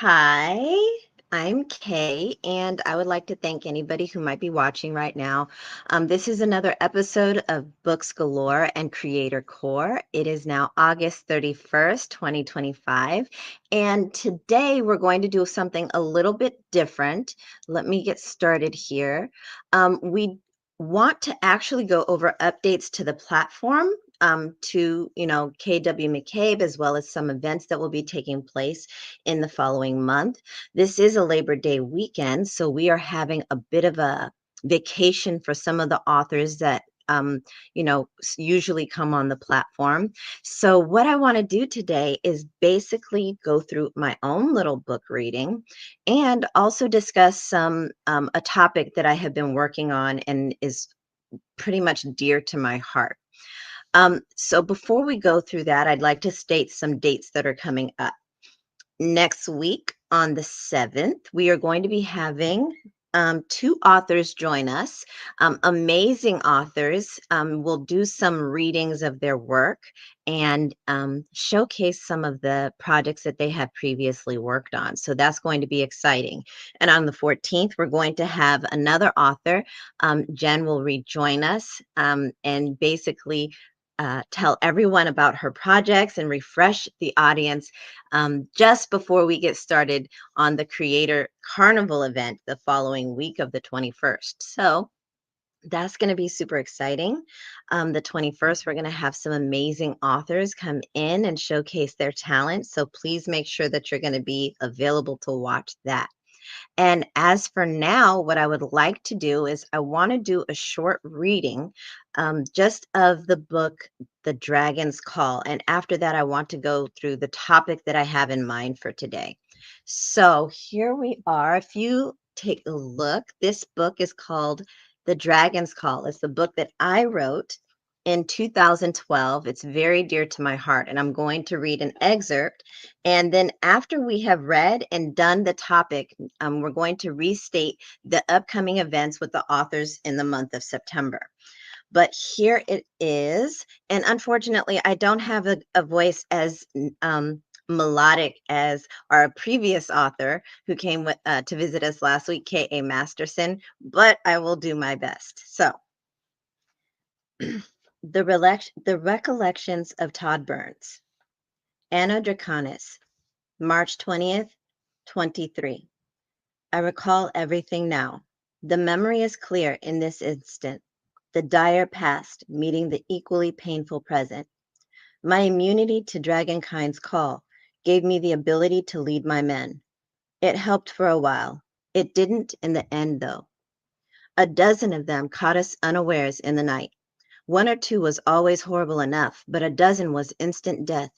Hi, I'm Kay, and I would like to thank anybody who might be watching right now. This is another episode of Books Galore and Creator Core. It is now August 31st, 2025, and today we're going to do something a little bit different. Let me get started here. We want to actually go over updates to the platform. To KW McCabe, as well as some events that will be taking place in the following month. This is a Labor Day weekend, so we are having a bit of a vacation for some of the authors that usually come on the platform. So what I want to do today is basically go through my own little book reading and also discuss a topic that I have been working on and is pretty much dear to my heart. So before we go through that, I'd like to state some dates that are coming up. Next week on the 7th, we are going to be having two authors join us, amazing authors. We'll do some readings of their work and showcase some of the projects that they have previously worked on. So that's going to be exciting. And on the 14th, we're going to have another author. Jen will rejoin us and basically tell everyone about her projects and refresh the audience just before we get started on the Creator Carnival event the following week of the 21st. So that's going to be super exciting. The 21st, we're going to have some amazing authors come in and showcase their talent. So please make sure that you're going to be available to watch that. And as for now, what I would like to do is I want to do a short reading just of the book, The Dragon's Call. And after that, I want to go through the topic that I have in mind for today. So here we are. If you take a look, this book is called The Dragon's Call. It's the book that I wrote in 2012. It's very dear to my heart, and I'm going to read an excerpt. And then after we have read and done the topic, we're going to restate the upcoming events with the authors in the month of September. But here it is. And unfortunately, I don't have a voice as melodic as our previous author who came to visit us last week, K.A. Masterson, but I will do my best. So, the Recollections of Todd Burns, Anno Draconis, March 20th, 23. I recall everything now. The memory is clear in this instant, the dire past meeting the equally painful present. My immunity to Dragonkind's call gave me the ability to lead my men. It helped for a while. It didn't in the end, though. A dozen of them caught us unawares in the night. One or two was always horrible enough, but a dozen was instant death.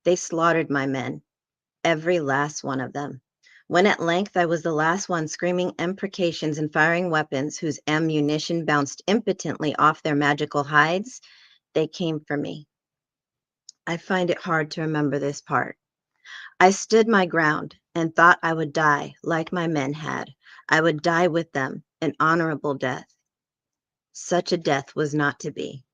They slaughtered my men, every last one of them. When at length I was the last one screaming imprecations and firing weapons whose ammunition bounced impotently off their magical hides, they came for me. I find it hard to remember this part. I stood my ground and thought I would die like my men had. I would die with them, an honorable death. Such a death was not to be.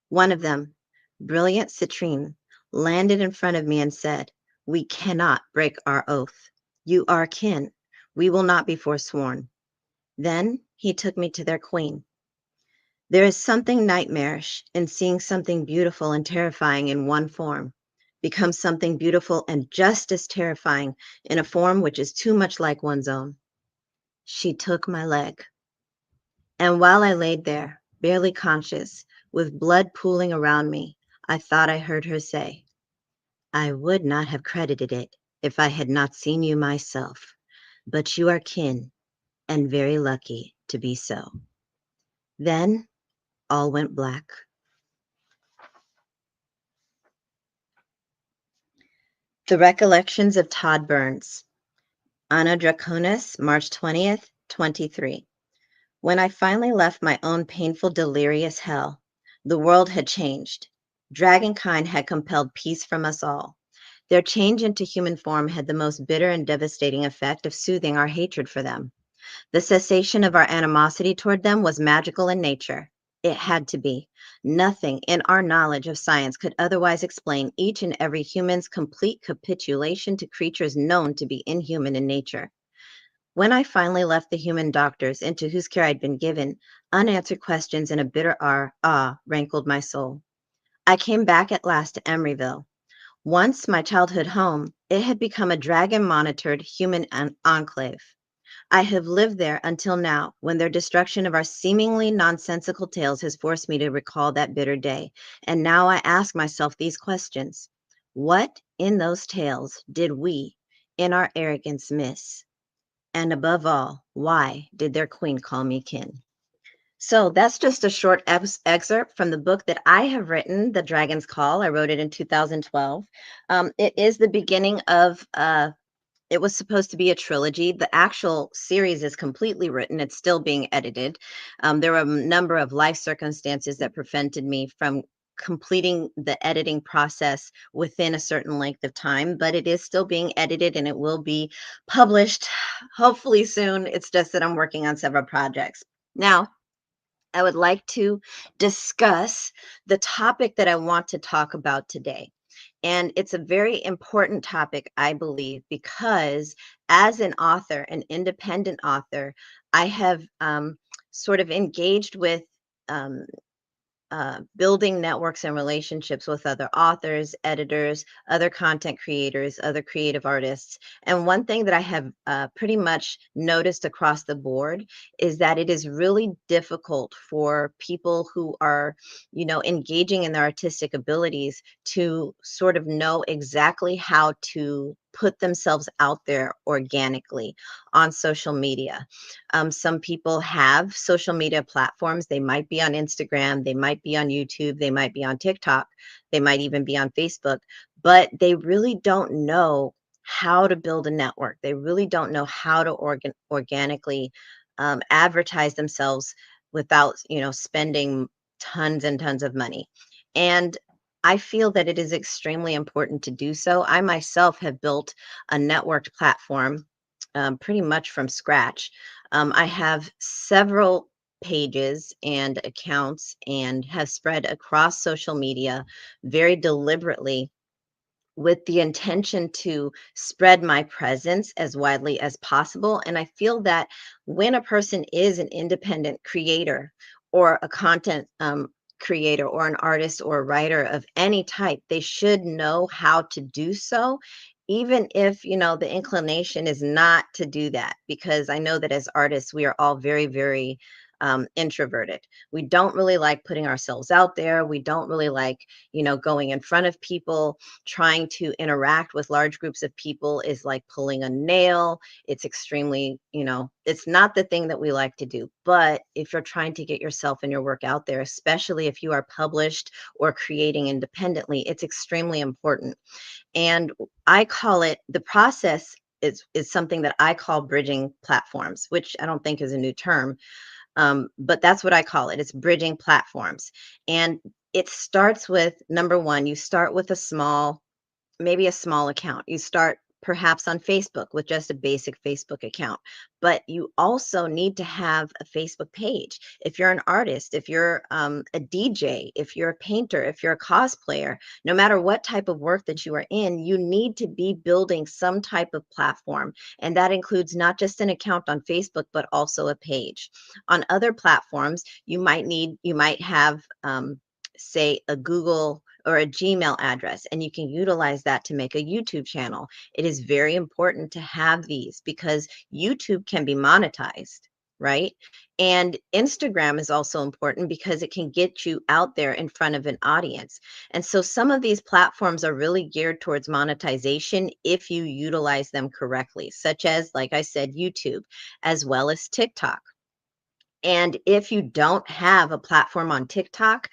One of them, brilliant Citrine, landed in front of me and said, "We cannot break our oath. You are kin. We will not be forsworn." Then he took me to their queen. There is something nightmarish in seeing something beautiful and terrifying in one form become something beautiful and just as terrifying in a form which is too much like one's own. She took my leg. And while I laid there, barely conscious, with blood pooling around me, I thought I heard her say, "I would not have credited it if I had not seen you myself, but you are kin and very lucky to be so." Then all went black. The Recollections of Todd Burns, Anno Draconis, March 20th, 23. When I finally left my own painful, delirious hell, the world had changed. Dragonkind had compelled peace from us all. Their change into human form had the most bitter and devastating effect of soothing our hatred for them. The cessation of our animosity toward them was magical in nature. It had to be. Nothing in our knowledge of science could otherwise explain each and every human's complete capitulation to creatures known to be inhuman in nature. When I finally left the human doctors into whose care I'd been given, unanswered questions and a bitter awe rankled my soul. I came back at last to Emeryville. Once my childhood home, it had become a dragon-monitored human enclave. I have lived there until now, when their destruction of our seemingly nonsensical tales has forced me to recall that bitter day. And now I ask myself these questions. What in those tales did we, in our arrogance, miss? And above all, why did their queen call me kin? So that's just a short excerpt from the book that I have written, The Dragon's Call. I wrote it in 2012. It is the beginning of it was supposed to be a trilogy. The actual series is completely written. It's still being edited. There were a number of life circumstances that prevented me from completing the editing process within a certain length of time, but it is still being edited and it will be published hopefully soon. It's just that I'm working on several projects. Now, I would like to discuss the topic that I want to talk about today. And it's a very important topic, I believe, because as an author, an independent author, I have sort of engaged with um, building networks and relationships with other authors, editors, other content creators, other creative artists. And one thing that I have pretty much noticed across the board is that it is really difficult for people who are, engaging in their artistic abilities to sort of know exactly how to put themselves out there organically on social media. Some people have social media platforms. They might be on Instagram, they might be on YouTube, they might be on TikTok, they might even be on Facebook, but they really don't know how to build a network. They really don't know how to organically advertise themselves without, spending tons and tons of money. And I feel that it is extremely important to do so. I myself have built a networked platform pretty much from scratch. I have several pages and accounts and have spread across social media very deliberately with the intention to spread my presence as widely as possible. And I feel that when a person is an independent creator or a content creator or an artist or a writer of any type, they should know how to do so. Even if, the inclination is not to do that, because I know that as artists, we are all very, very introverted. We don't really like putting ourselves out there. We don't really like, going in front of people. Trying to interact with large groups of people is like pulling a nail. It's extremely, it's not the thing that we like to do. But if you're trying to get yourself and your work out there, especially if you are published or creating independently, it's extremely important. And I call it the process is something that I call bridging platforms, which I don't think is a new term, but that's what I call it. It's bridging platforms. And it starts with number one, you start with maybe a small account. You start perhaps on Facebook with just a basic Facebook account, but you also need to have a Facebook page. If you're an artist, if you're a DJ, if you're a painter, if you're a cosplayer, no matter what type of work that you are in, you need to be building some type of platform. And that includes not just an account on Facebook, but also a page. On other platforms, you might have, say, a Google or a Gmail address, and you can utilize that to make a YouTube channel. It is very important to have these because YouTube can be monetized, right? And Instagram is also important because it can get you out there in front of an audience. And so some of these platforms are really geared towards monetization if you utilize them correctly, such as, like I said, YouTube, as well as TikTok. And if you don't have a platform on TikTok,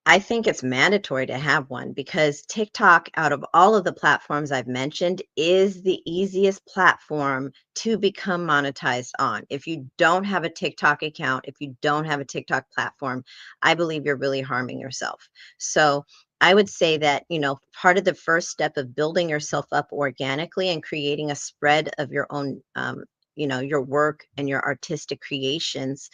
I think it's mandatory to have one because TikTok, out of all of the platforms I've mentioned, is the easiest platform to become monetized on. If you don't have a TikTok account, if you don't have a TikTok platform, I believe you're really harming yourself. So I would say that, part of the first step of building yourself up organically and creating a spread of your own your work and your artistic creations,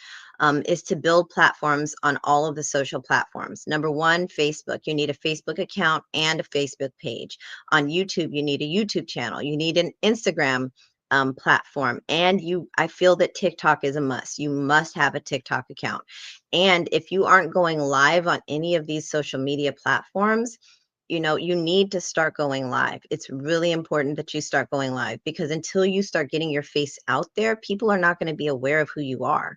is to build platforms on all of the social platforms. Number one, Facebook. You need a Facebook account and a Facebook page. On YouTube, you need a YouTube channel. You need an Instagram platform. And I feel that TikTok is a must. You must have a TikTok account. And if you aren't going live on any of these social media platforms, you need to start going live. It's really important that you start going live, because until you start getting your face out there, people are not going to be aware of who you are,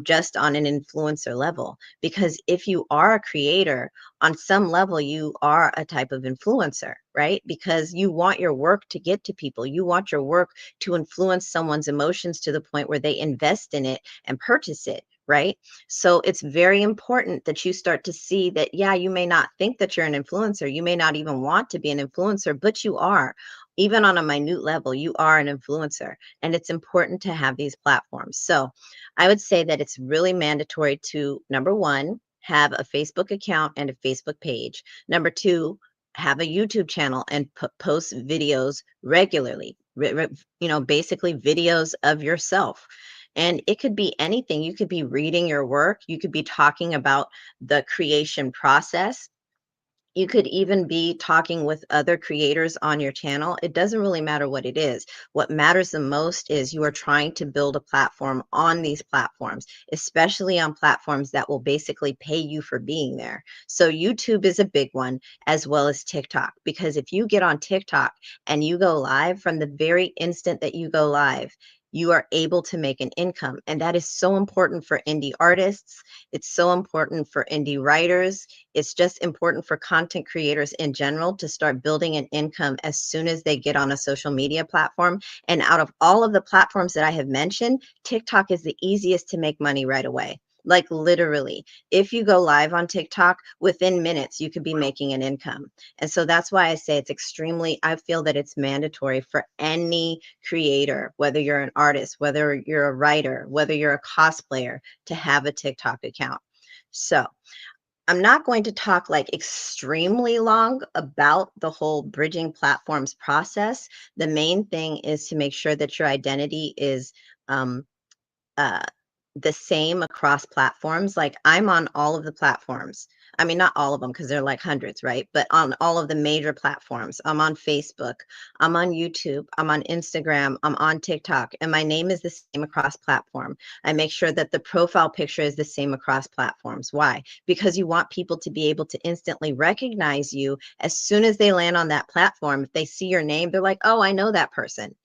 just on an influencer level. Because if you are a creator, on some level, you are a type of influencer, right? Because you want your work to get to people. You want your work to influence someone's emotions to the point where they invest in it and purchase it. Right. So it's very important that you start to see that, yeah, you may not think that you're an influencer. You may not even want to be an influencer, but you are. Even on a minute level, you are an influencer. And it's important to have these platforms. So I would say that it's really mandatory to, number one, have a Facebook account and a Facebook page. Number two, have a YouTube channel and post videos regularly. Basically videos of yourself. And it could be anything. You could be reading your work. You could be talking about the creation process. You could even be talking with other creators on your channel. It doesn't really matter what it is. What matters the most is you are trying to build a platform on these platforms, especially on platforms that will basically pay you for being there. So YouTube is a big one, as well as TikTok, because if you get on TikTok and you go live, from the very instant that you go live, you are able to make an income. And that is so important for indie artists. It's so important for indie writers. It's just important for content creators in general to start building an income as soon as they get on a social media platform. And out of all of the platforms that I have mentioned, TikTok is the easiest to make money right away. Like literally, if you go live on TikTok, within minutes, you could be making an income. And so that's why I say I feel that it's mandatory for any creator, whether you're an artist, whether you're a writer, whether you're a cosplayer, to have a TikTok account. So I'm not going to talk like extremely long about the whole bridging platforms process. The main thing is to make sure that your identity is um, uh, the same across platforms. Like I'm on all of the platforms. I mean, not all of them because they're like hundreds, right? But on all of the major platforms. I'm on Facebook, I'm on YouTube, I'm on Instagram, I'm on TikTok, and my name is the same across platform. I make sure that the profile picture is the same across platforms. Why? Because you want people to be able to instantly recognize you as soon as they land on that platform. If they see your name, they're like, oh, I know that person.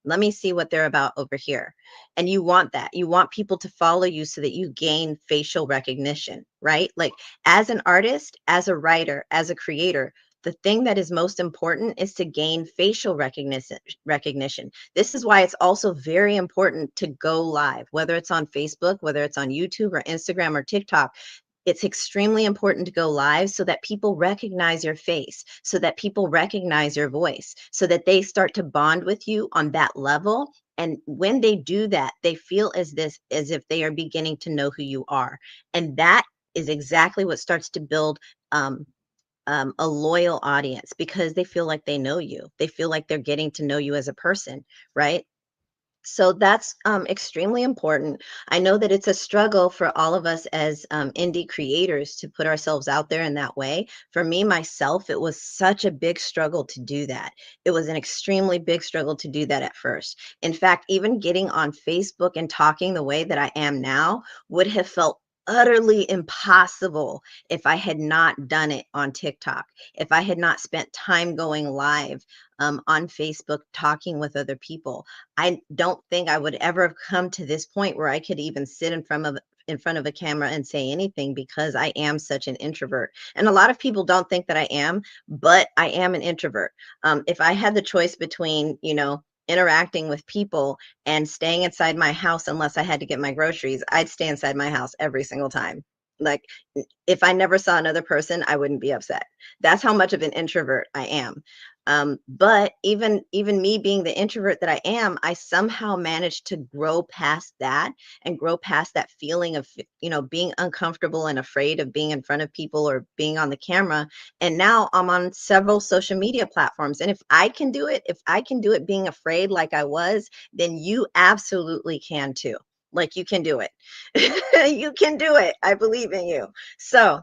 Let me see what they're about over here. And you want that. You want people to follow you so that you gain facial recognition, right? Like as an artist, as a writer, as a creator, the thing that is most important is to gain facial recognition. This is why it's also very important to go live, whether it's on Facebook, whether it's on YouTube or Instagram or TikTok. It's extremely important to go live so that people recognize your face, so that people recognize your voice, so that they start to bond with you on that level. And when they do that, they feel as if they are beginning to know who you are. And that is exactly what starts to build a loyal audience, because they feel like they know you. They feel like they're getting to know you as a person, right? So that's extremely important. I know that it's a struggle for all of us as indie creators to put ourselves out there in that way. For me, myself, it was such a big struggle to do that. It was an extremely big struggle to do that at first. In fact, even getting on Facebook and talking the way that I am now would have felt utterly impossible if I had not done it on TikTok, if I had not spent time going live on Facebook talking with other people. I don't think I would ever have come to this point where I could even sit in front of a camera and say anything, because I am such an introvert. And a lot of people don't think that I am, but I am an introvert. If I had the choice between, interacting with people and staying inside my house unless I had to get my groceries, I'd stay inside my house every single time. Like if I never saw another person, I wouldn't be upset. That's how much of an introvert I am. But even me being the introvert that I am, I somehow managed to grow past that and grow past that feeling of, being uncomfortable and afraid of being in front of people or being on the camera. And now I'm on several social media platforms. And if I can do it being afraid like I was, then you absolutely can too. Like, you can do it. You can do it. I believe in you. So,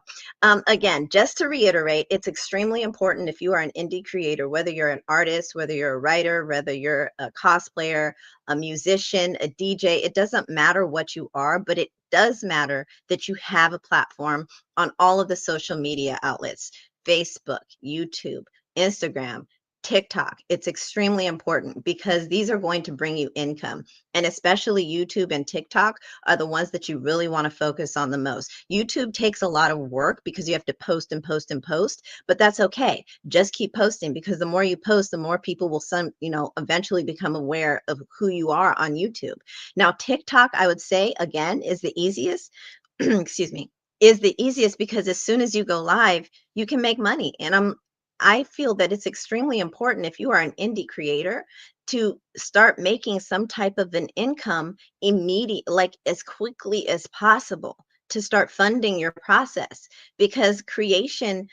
again, just to reiterate, it's extremely important if you are an indie creator, whether you're an artist, whether you're a writer, whether you're a cosplayer, a musician, a DJ, it doesn't matter what you are, but it does matter that you have a platform on all of the social media outlets: Facebook, YouTube, Instagram, TikTok. It's extremely important because these are going to bring you income. And especially YouTube and TikTok are the ones that you really want to focus on the most. YouTube takes a lot of work because you have to post and post and post, but that's okay. Just keep posting, because the more you post, the more people will eventually become aware of who you are on YouTube. Now, TikTok, I would say, again, is the easiest. Excuse me, is the easiest because as soon as you go live, you can make money. And I feel that it's extremely important, if you are an indie creator, to start making some type of an income immediate, like as quickly as possible, to start funding your process, because creating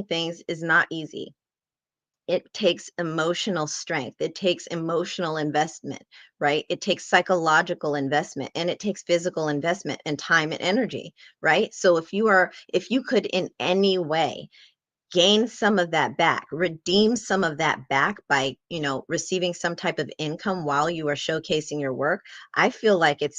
things is not easy. It takes emotional strength. It takes emotional investment, right? It takes psychological investment, and it takes physical investment and time and energy, right? So if you could in any way gain some of that back, redeem some of that back by, receiving some type of income while you are showcasing your work, I feel like it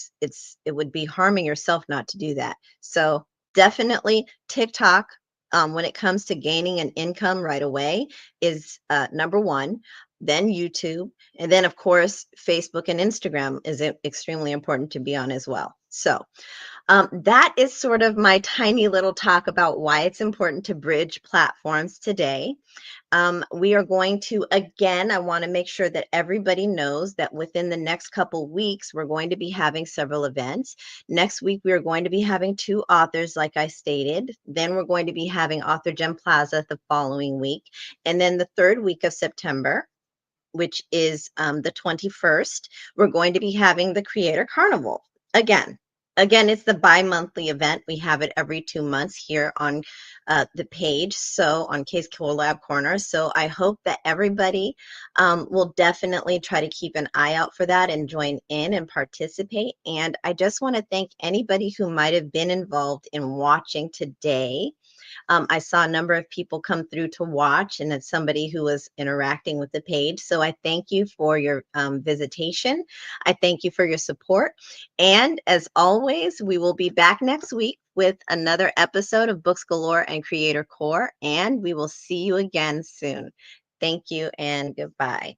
would be harming yourself not to do that. So definitely TikTok, when it comes to gaining an income right away, is number one. Then YouTube, and then of course Facebook and Instagram is extremely important to be on as well. So that is sort of my tiny little talk about why it's important to bridge platforms today. We are going to, again, I want to make sure that everybody knows that within the next couple weeks, we're going to be having several events. Next week, we are going to be having two authors, like I stated. Then we're going to be having Author Gem Plaza the following week. And then the third week of September, which is the 21st, we're going to be having the Creator Carnival. Again, it's the bi-monthly event. We have it every 2 months here on the page, so on Case Collab Corner. So I hope that everybody will definitely try to keep an eye out for that and join in and participate. And I just want to thank anybody who might have been involved in watching today. I saw a number of people come through to watch, and it's somebody who was interacting with the page. So I thank you for your visitation. I thank you for your support. And as always, we will be back next week with another episode of Books Galore and Creator Core, and we will see you again soon. Thank you and goodbye.